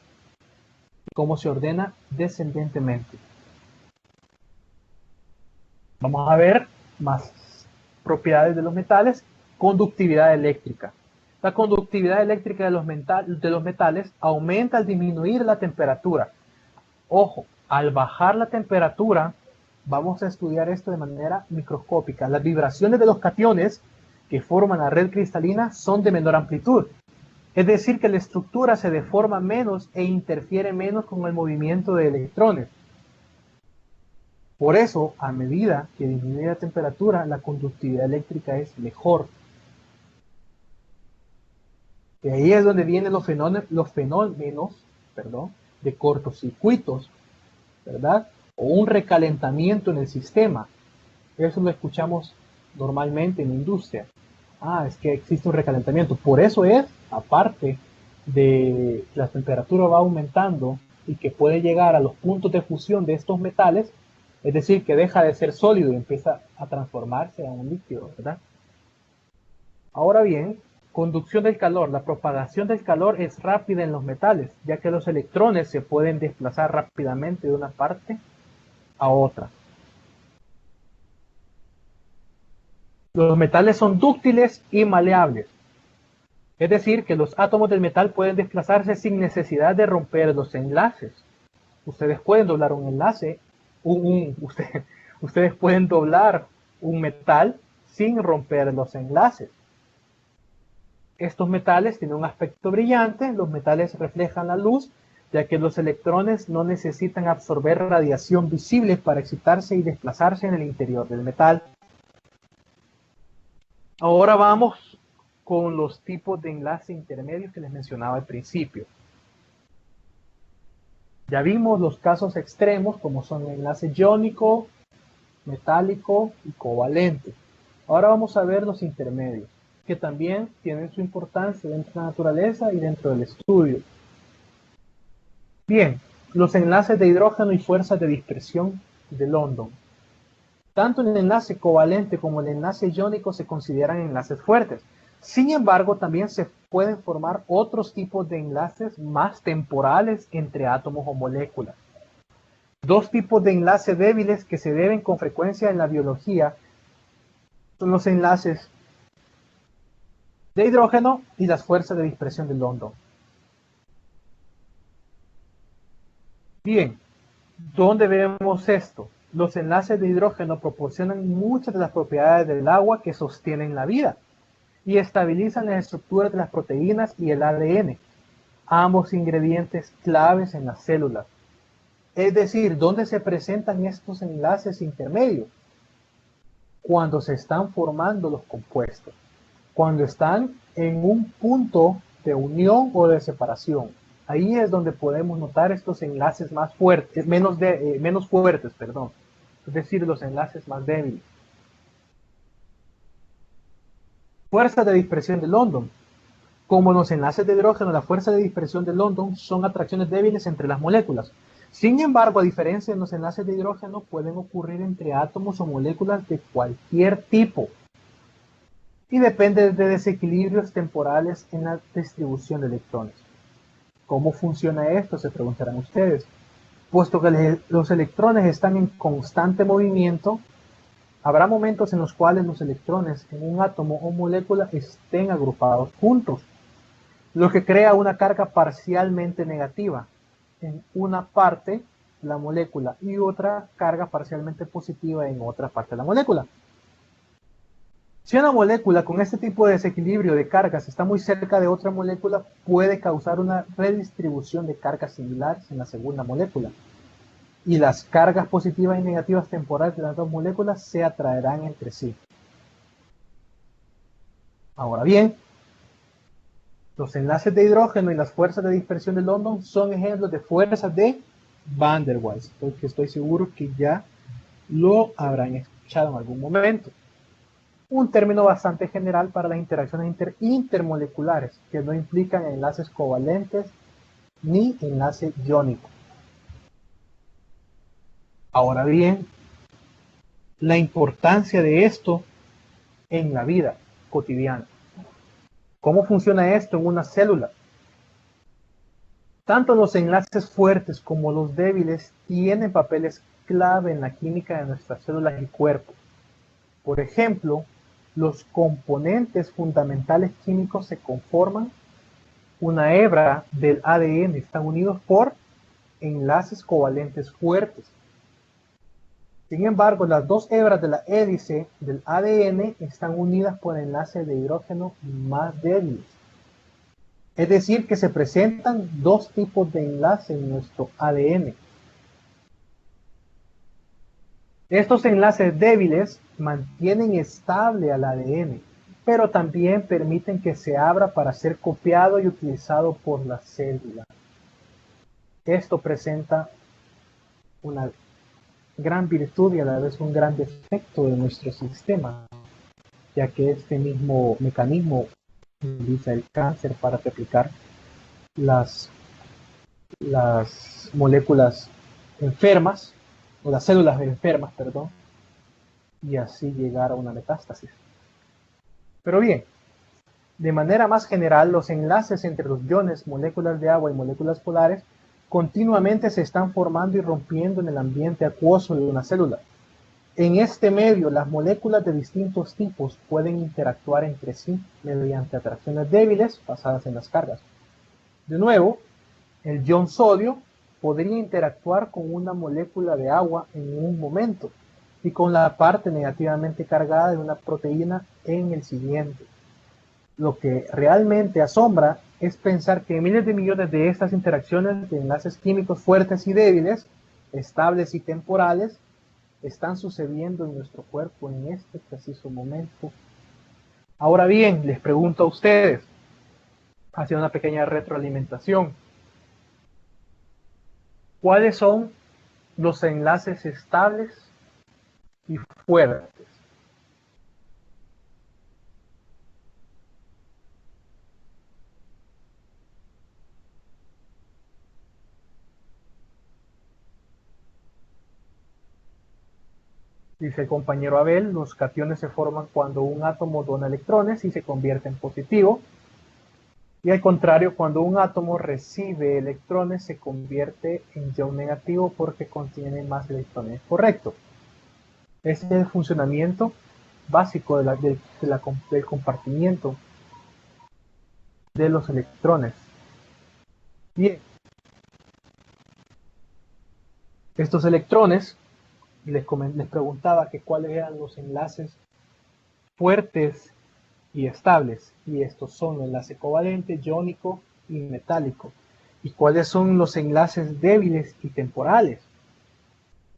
cómo se ordena descendentemente. Vamos a ver más propiedades de los metales. Conductividad eléctrica. La conductividad eléctrica de los metales aumenta al disminuir la temperatura. Ojo, al bajar la temperatura, vamos a estudiar esto de manera microscópica. Las vibraciones de los cationes que forman la red cristalina son de menor amplitud. Es decir, que la estructura se deforma menos e interfiere menos con el movimiento de electrones. Por eso, a medida que disminuye la temperatura, la conductividad eléctrica es mejor. Y ahí es donde vienen los fenómenos de cortocircuitos, ¿verdad? O un recalentamiento en el sistema. Eso lo escuchamos normalmente en la industria. Es que existe un recalentamiento. Por eso es, aparte de que la temperatura va aumentando y que puede llegar a los puntos de fusión de estos metales, es decir, que deja de ser sólido y empieza a transformarse en un líquido, ¿verdad? Ahora bien, conducción del calor. La propagación del calor es rápida en los metales, ya que los electrones se pueden desplazar rápidamente de una parte a otra. Los metales son dúctiles y maleables. Es decir, que los átomos del metal pueden desplazarse sin necesidad de romper los enlaces. Ustedes pueden doblar un enlace, ustedes pueden doblar un metal sin romper los enlaces. Estos metales tienen un aspecto brillante, los metales reflejan la luz, ya que los electrones no necesitan absorber radiación visible para excitarse y desplazarse en el interior del metal. Ahora vamos con los tipos de enlace intermedios que les mencionaba al principio. Ya vimos los casos extremos como son el enlace iónico, metálico y covalente. Ahora vamos a ver los intermedios, que también tienen su importancia dentro de la naturaleza y dentro del estudio. Bien, los enlaces de hidrógeno y fuerzas de dispersión de London. Tanto el enlace covalente como el enlace iónico se consideran enlaces fuertes. Sin embargo, también se pueden formar otros tipos de enlaces más temporales entre átomos o moléculas. Dos tipos de enlaces débiles que se ven con frecuencia en la biología son los enlaces de hidrógeno y las fuerzas de dispersión de London. Bien, ¿dónde vemos esto? Los enlaces de hidrógeno proporcionan muchas de las propiedades del agua que sostienen la vida y estabilizan las estructuras de las proteínas y el ADN, ambos ingredientes claves en las células. Es decir, ¿dónde se presentan estos enlaces intermedios? Cuando se están formando los compuestos, cuando están en un punto de unión o de separación. Ahí es donde podemos notar estos enlaces más fuertes, menos fuertes, es decir, los enlaces más débiles. Fuerza de dispersión de London. Como los enlaces de hidrógeno, la fuerza de dispersión de London son atracciones débiles entre las moléculas. Sin embargo, a diferencia de los enlaces de hidrógeno, pueden ocurrir entre átomos o moléculas de cualquier tipo y depende de desequilibrios temporales en la distribución de electrones. ¿Cómo funciona esto? Se preguntarán ustedes. Puesto que los electrones están en constante movimiento, habrá momentos en los cuales los electrones en un átomo o molécula estén agrupados juntos, lo que crea una carga parcialmente negativa en una parte de la molécula y otra carga parcialmente positiva en otra parte de la molécula. Si una molécula con este tipo de desequilibrio de cargas está muy cerca de otra molécula, puede causar una redistribución de cargas similares en la segunda molécula. Y las cargas positivas y negativas temporales de las dos moléculas se atraerán entre sí. Ahora bien, los enlaces de hidrógeno y las fuerzas de dispersión de London son ejemplos de fuerzas de Van der Waals, porque estoy seguro que ya lo habrán escuchado en algún momento. Un término bastante general para las interacciones intermoleculares que no implican enlaces covalentes ni enlace iónico. Ahora bien, la importancia de esto en la vida cotidiana. ¿Cómo funciona esto en una célula? Tanto los enlaces fuertes como los débiles tienen papeles clave en la química de nuestras células y cuerpo. Por ejemplo, los componentes fundamentales químicos se conforman. Una hebra del ADN están unidos por enlaces covalentes fuertes. Sin embargo, las dos hebras de la hélice del ADN están unidas por enlaces de hidrógeno más débiles. Es decir, que se presentan dos tipos de enlace en nuestro ADN. Estos enlaces débiles mantienen estable al ADN, pero también permiten que se abra para ser copiado y utilizado por la célula. Esto presenta una gran virtud y a la vez un gran defecto de nuestro sistema, ya que este mismo mecanismo utiliza el cáncer para replicar las moléculas enfermas, o las células enfermas, perdón, y así llegar a una metástasis. Pero bien, de manera más general, los enlaces entre los iones, moléculas de agua y moléculas polares continuamente se están formando y rompiendo en el ambiente acuoso de una célula. En este medio, las moléculas de distintos tipos pueden interactuar entre sí mediante atracciones débiles basadas en las cargas. De nuevo, el ion sodio podría interactuar con una molécula de agua en un momento y con la parte negativamente cargada de una proteína en el siguiente. Lo que realmente asombra es pensar que miles de millones de estas interacciones de enlaces químicos fuertes y débiles, estables y temporales, están sucediendo en nuestro cuerpo en este preciso momento. Ahora bien, les pregunto a ustedes, haciendo una pequeña retroalimentación, ¿cuáles son los enlaces estables y fuertes? Dice el compañero Abel, los cationes se forman cuando un átomo dona electrones y se convierte en positivo. Y al contrario, cuando un átomo recibe electrones se convierte en ion negativo porque contiene más electrones. Correcto. Ese es el funcionamiento básico del compartimiento de los electrones. Bien, estos electrones, les preguntaba que cuáles eran los enlaces fuertes y estables, y estos son el enlace covalente, iónico y metálico. ¿Y cuáles son los enlaces débiles y temporales?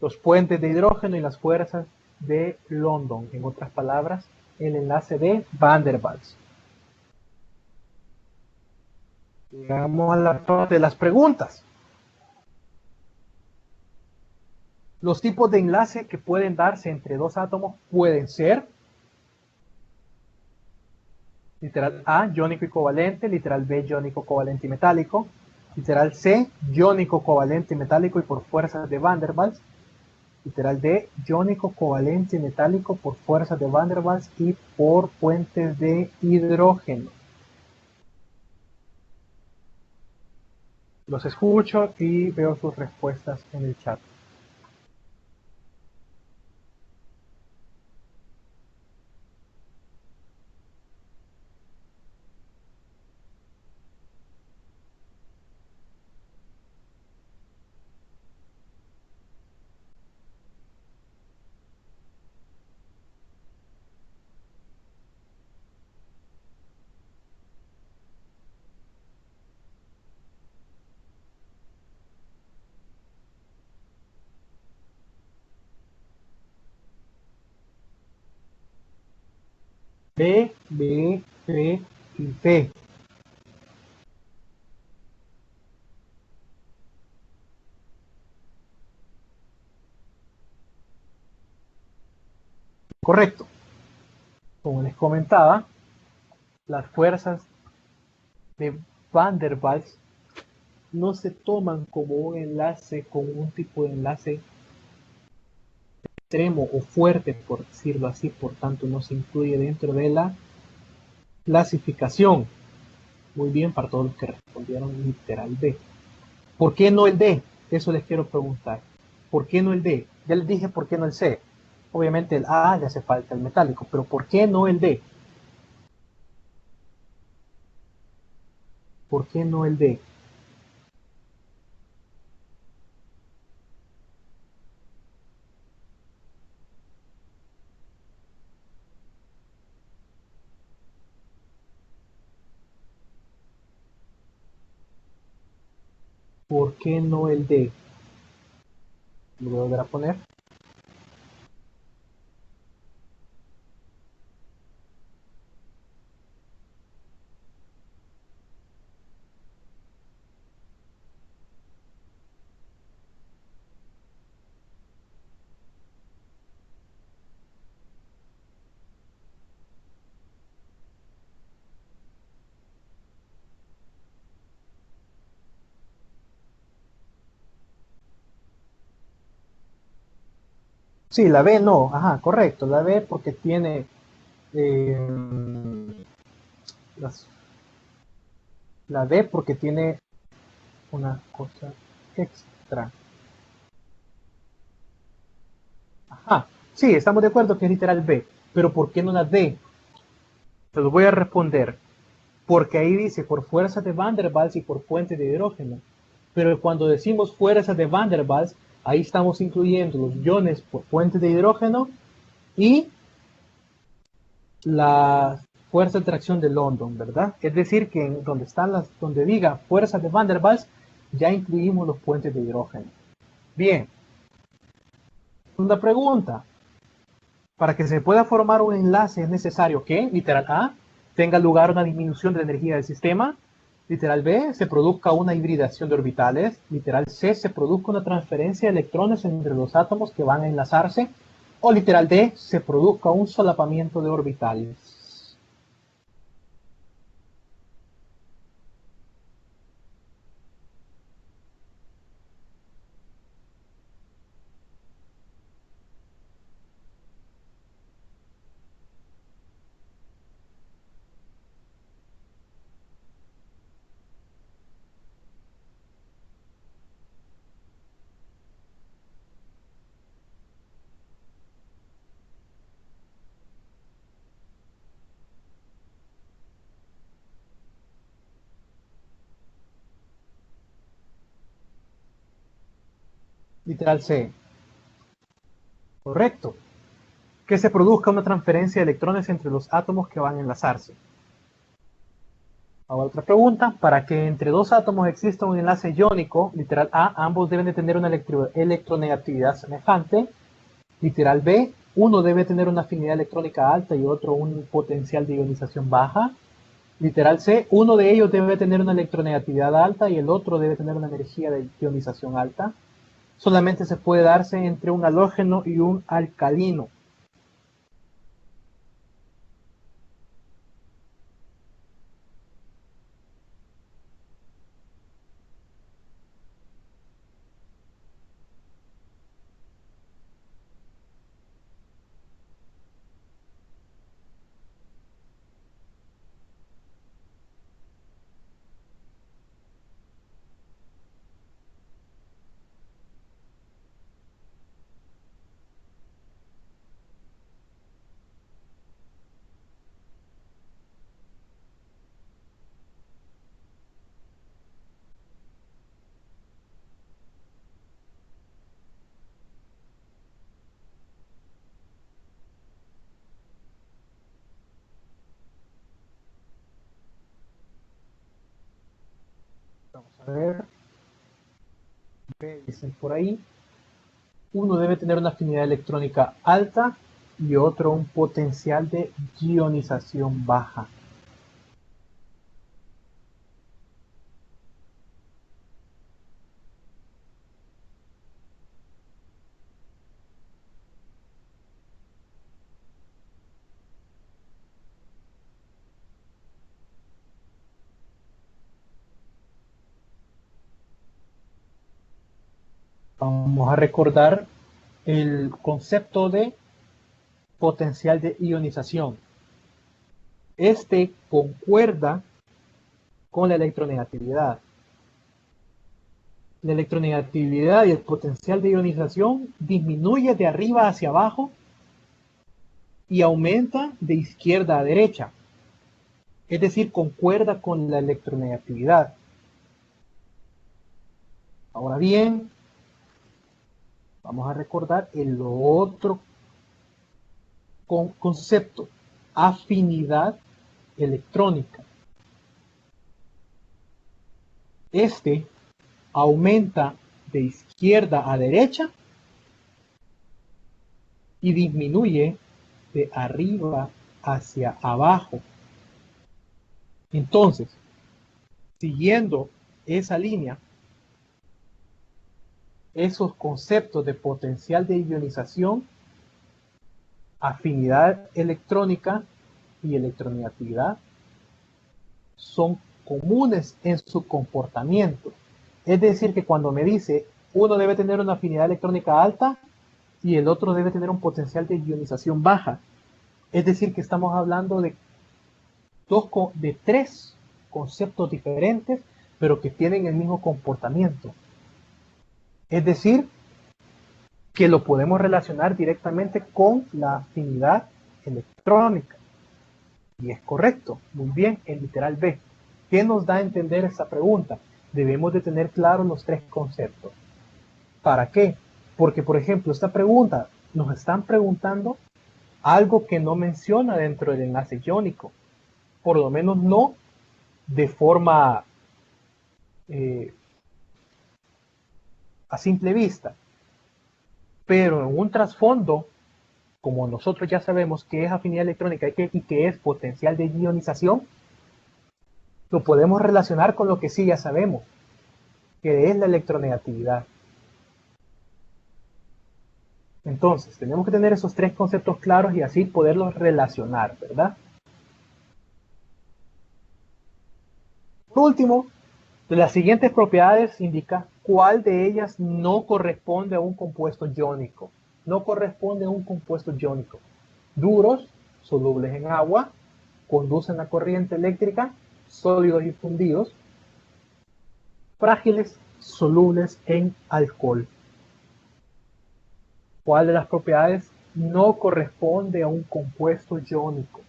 Los puentes de hidrógeno y las fuerzas de London, en otras palabras, el enlace de Van der Waals. Llegamos a la parte de las preguntas. Los tipos de enlace que pueden darse entre dos átomos pueden ser literal A, iónico y covalente, literal B, iónico, covalente y metálico, literal C, iónico, covalente y metálico y por fuerzas de Van der Waals, literal D, iónico, covalente y metálico por fuerzas de Van der Waals y por puentes de hidrógeno. Los escucho y veo sus respuestas en el chat. B, B, C y C. Correcto. Como les comentaba, las fuerzas de Van der Waals no se toman como un enlace, como un tipo de enlace extremo o fuerte, por decirlo así, por tanto no se incluye dentro de la clasificación. Muy bien para todos los que respondieron literal D. ¿Por qué no el D? Eso les quiero preguntar. ¿Por qué no el D? Ya les dije por qué no el C. Obviamente el A le hace falta el metálico, pero ¿por qué no el D? ¿Por qué no el D? ¿Por qué no el D? Lo voy a volver a poner. Sí, la B no, ajá, correcto, la B porque tiene eh, las, la B porque tiene una cosa extra. Ajá, sí, estamos de acuerdo que es literal B, pero ¿por qué no la D? Se lo voy a responder. Porque ahí dice por fuerzas de Van der Waals y por fuentes de hidrógeno. Pero cuando decimos fuerzas de Van der Waals, ahí estamos incluyendo los iones por fuentes de hidrógeno y la fuerza de tracción de London, ¿verdad? Es decir, que en donde están donde diga fuerzas de Van der Waals, ya incluimos los puentes de hidrógeno. Bien, segunda pregunta. Para que se pueda formar un enlace es necesario que, literal A, tenga lugar una disminución de la energía del sistema, literal B, se produzca una hibridación de orbitales, literal C, se produzca una transferencia de electrones entre los átomos que van a enlazarse, o literal D, se produzca un solapamiento de orbitales. Literal C, correcto. Que se produzca una transferencia de electrones entre los átomos que van a enlazarse. Ahora otra pregunta, para que entre dos átomos exista un enlace iónico, literal A, ambos deben de tener una electronegatividad semejante, literal B, uno debe tener una afinidad electrónica alta y otro un potencial de ionización baja, literal C, uno de ellos debe tener una electronegatividad alta y el otro debe tener una energía de ionización alta. Solamente se puede darse entre un halógeno y un alcalino. A ver, dicen por ahí. Uno debe tener una afinidad electrónica alta y otro un potencial de ionización baja. Vamos a recordar el concepto de potencial de ionización. Este concuerda con la electronegatividad. La electronegatividad y el potencial de ionización disminuye de arriba hacia abajo y aumenta de izquierda a derecha. Es decir, concuerda con la electronegatividad. Ahora bien, vamos a recordar el otro concepto, afinidad electrónica. Este aumenta de izquierda a derecha y disminuye de arriba hacia abajo. Entonces, siguiendo esa línea, esos conceptos de potencial de ionización, afinidad electrónica y electronegatividad son comunes en su comportamiento. Es decir, que cuando me dice uno debe tener una afinidad electrónica alta y el otro debe tener un potencial de ionización baja, es decir, que estamos hablando de tres conceptos diferentes, pero que tienen el mismo comportamiento. Es decir, que lo podemos relacionar directamente con la afinidad electrónica. Y es correcto, muy bien, el literal B. ¿Qué nos da a entender esta pregunta? Debemos de tener claros los tres conceptos. ¿Para qué? Porque, por ejemplo, esta pregunta nos están preguntando algo que no menciona dentro del enlace iónico, por lo menos no de forma a simple vista, pero en un trasfondo, como nosotros ya sabemos qué es afinidad electrónica y qué es potencial de ionización, lo podemos relacionar con lo que sí ya sabemos, que es la electronegatividad. Entonces, tenemos que tener esos tres conceptos claros y así poderlos relacionar, ¿verdad? Por último, de las siguientes propiedades indica cuál de ellas no corresponde a un compuesto iónico. No corresponde a un compuesto iónico. Duros, solubles en agua, conducen la corriente eléctrica, sólidos y fundidos. Frágiles, solubles en alcohol. ¿Cuál de las propiedades no corresponde a un compuesto iónico?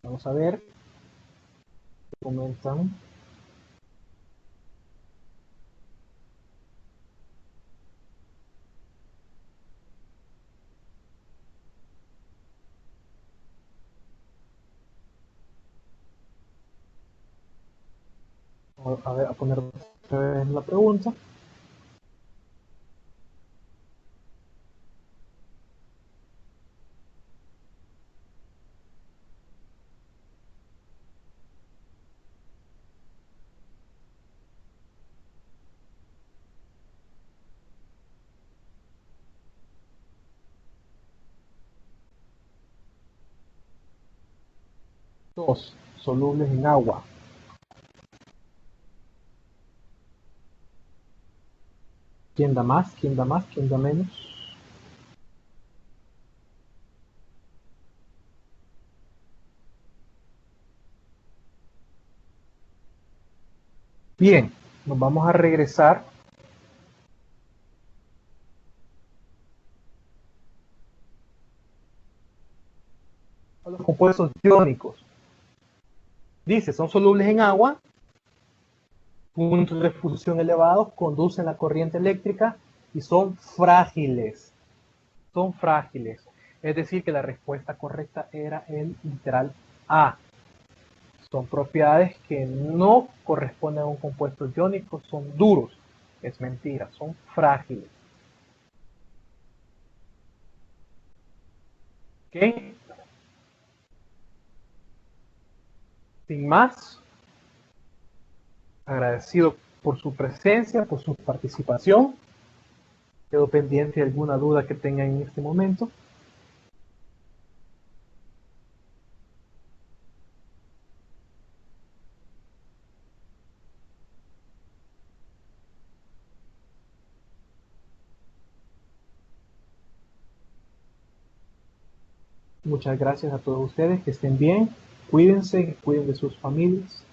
Vamos a ver. Comentan. A ver, a poner otra vez la pregunta. Dos, solubles en agua. ¿Quién da más? ¿Quién da más? ¿Quién da menos? Bien, nos vamos a regresar a los compuestos iónicos. Dice, son solubles en agua, puntos de fusión elevados, conducen la corriente eléctrica y son frágiles. Son frágiles. Es decir, que la respuesta correcta era el literal A. Son propiedades que no corresponden a un compuesto iónico, son duros. Es mentira, son frágiles. ¿Ok? Sin más, agradecido por su presencia, por su participación. Quedo pendiente de alguna duda que tengan en este momento. Muchas gracias a todos ustedes, que estén bien, cuídense, cuiden de sus familias.